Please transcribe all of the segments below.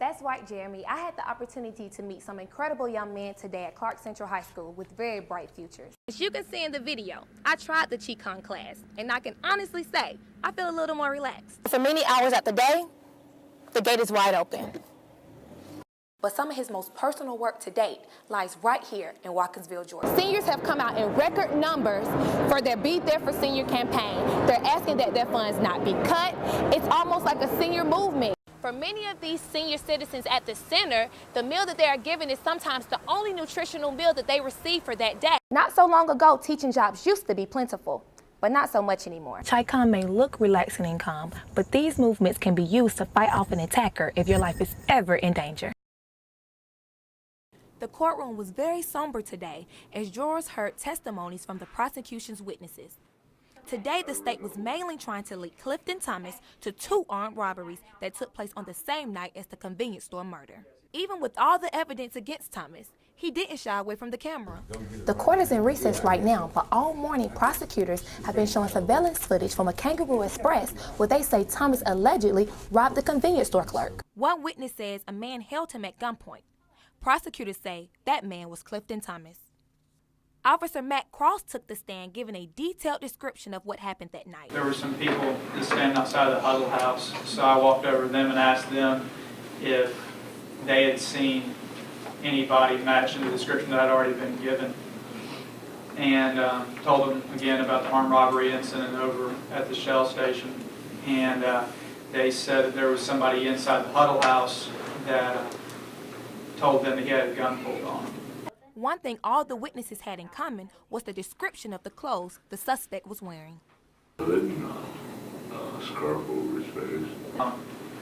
That's right, Jeremy. I had the opportunity to meet some incredible young men today at Clark Central High School with very bright futures. As you can see in the video, I tried the Qigong class, and I can honestly say I feel a little more relaxed. For many hours out the day, the gate is wide open. But some of his most personal work to date lies right here in Watkinsville, Georgia. Seniors have come out in record numbers for their Be There for Senior campaign. They're asking that their funds not be cut. It's almost like a senior movement. For many of these senior citizens at the center, the meal that they are given is sometimes the only nutritional meal that they receive for that day. Not so long ago, teaching jobs used to be plentiful, but not so much anymore. Qigong may look relaxing and calm, but these movements can be used to fight off an attacker if your life is ever in danger. The courtroom was very somber today as jurors heard testimonies from the prosecution's witnesses. Today, the state was mainly trying to link Clifton Thomas to 2 armed robberies that took place on the same night as the convenience store murder. Even with all the evidence against Thomas, he didn't shy away from the camera. The court is in recess right now, but all morning prosecutors have been showing surveillance footage from a Kangaroo Express where they say Thomas allegedly robbed the convenience store clerk. One witness says a man held him at gunpoint. Prosecutors say that man was Clifton Thomas. Officer Matt Cross took the stand, giving a detailed description of what happened that night. There were some people just standing outside of the huddle house, so I walked over to them and asked them if they had seen anybody matching the description that had already been given, and told them again about the armed robbery incident over at the Shell station, and they said that there was somebody inside the huddle house that told them that he had a gun pulled on him. One thing all the witnesses had in common was the description of the clothes the suspect was wearing. Scarf over his face.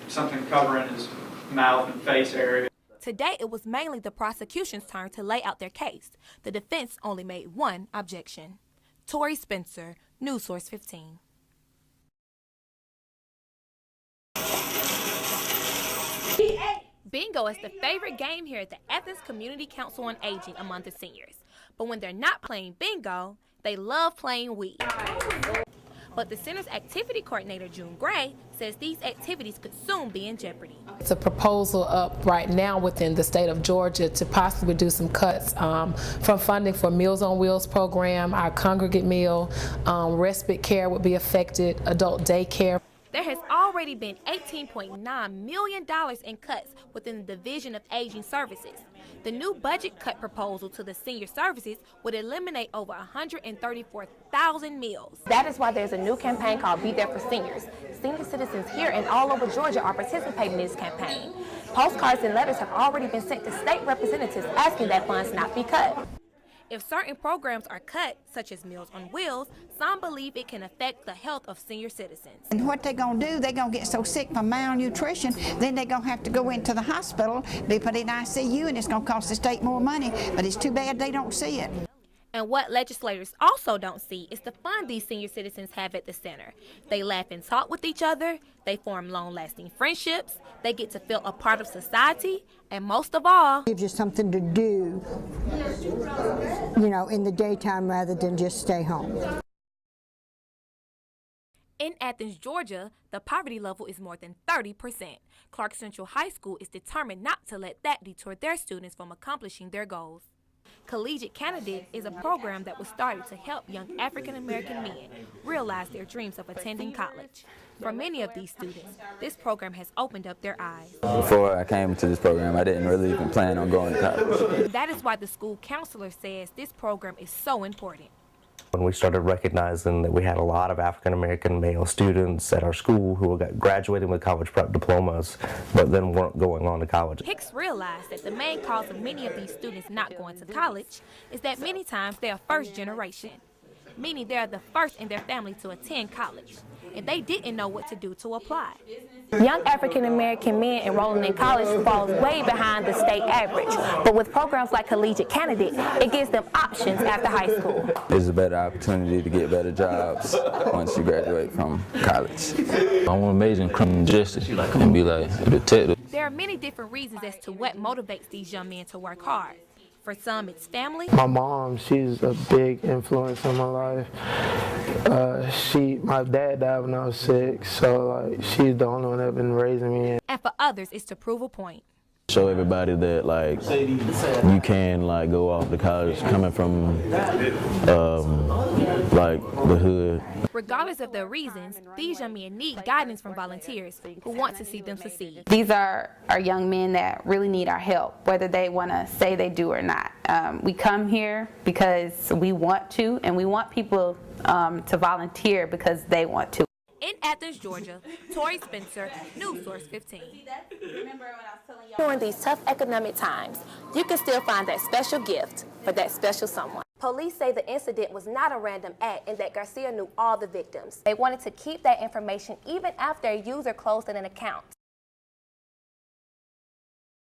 Something covering his mouth and face area. Today, it was mainly the prosecution's turn to lay out their case. The defense only made one objection. Tori Spencer, News Source 15. Bingo is the favorite game here at the Athens Community Council on Aging among the seniors. But when they're not playing bingo, they love playing Wii. But the center's activity coordinator, June Gray, says these activities could soon be in jeopardy. It's a proposal up right now within the state of Georgia to possibly do some cuts from funding for Meals on Wheels program, our congregate meal, respite care would be affected, adult daycare. There has already been $18.9 million in cuts within the Division of Aging Services. The new budget cut proposal to the senior services would eliminate over 134,000 meals. That is why there's a new campaign called Be There for Seniors. Senior citizens here and all over Georgia are participating in this campaign. Postcards and letters have already been sent to state representatives asking that funds not be cut. If certain programs are cut, such as Meals on Wheels, some believe it can affect the health of senior citizens. And what they're going to do, they're going to get so sick from malnutrition, then they're going to have to go into the hospital, be put in ICU, and it's going to cost the state more money, but it's too bad they don't see it. And what legislators also don't see is the fun these senior citizens have at the center. They laugh and talk with each other, they form long-lasting friendships, they get to feel a part of society, and most of all, gives you something to do, in the daytime rather than just stay home. In Athens, Georgia, the poverty level is more than 30%. Clark Central High School is determined not to let that deter their students from accomplishing their goals. Collegiate Candidate is a program that was started to help young African-American men realize their dreams of attending college. For many of these students, this program has opened up their eyes. Before I came to this program, I didn't really even plan on going to college. That is why the school counselor says this program is so important. When we started recognizing that we had a lot of African-American male students at our school who were graduating with college prep diplomas, but then weren't going on to college. Hicks realized that the main cause of many of these students not going to college is that many times they are first generation, meaning they are the first in their family to attend college, and they didn't know what to do to apply. Young African-American men enrolling in college falls way behind the state average, but with programs like Collegiate Candidate, it gives them options after high school. It's a better opportunity to get better jobs once you graduate from college. I want to major in criminal justice and be like a detective. There are many different reasons as to what motivates these young men to work hard. For some, it's family. My mom, she's a big influence in my life. My dad died when I was 6, so like she's the only one that's been raising me. And for others, it's to prove a point. Show everybody that like you can like go off to college coming from like the hood. Regardless of their reasons, these young men need guidance from volunteers who want to see them succeed. These are young men that really need our help, whether they want to say they do or not. We come here because we want to, and we want people to volunteer because they want to. In Athens, Georgia, Tori Spencer, News Source 15. During these tough economic times, you can still find that special gift for that special someone. Police say the incident was not a random act and that Garcia knew all the victims. They wanted to keep that information even after a user closed an account.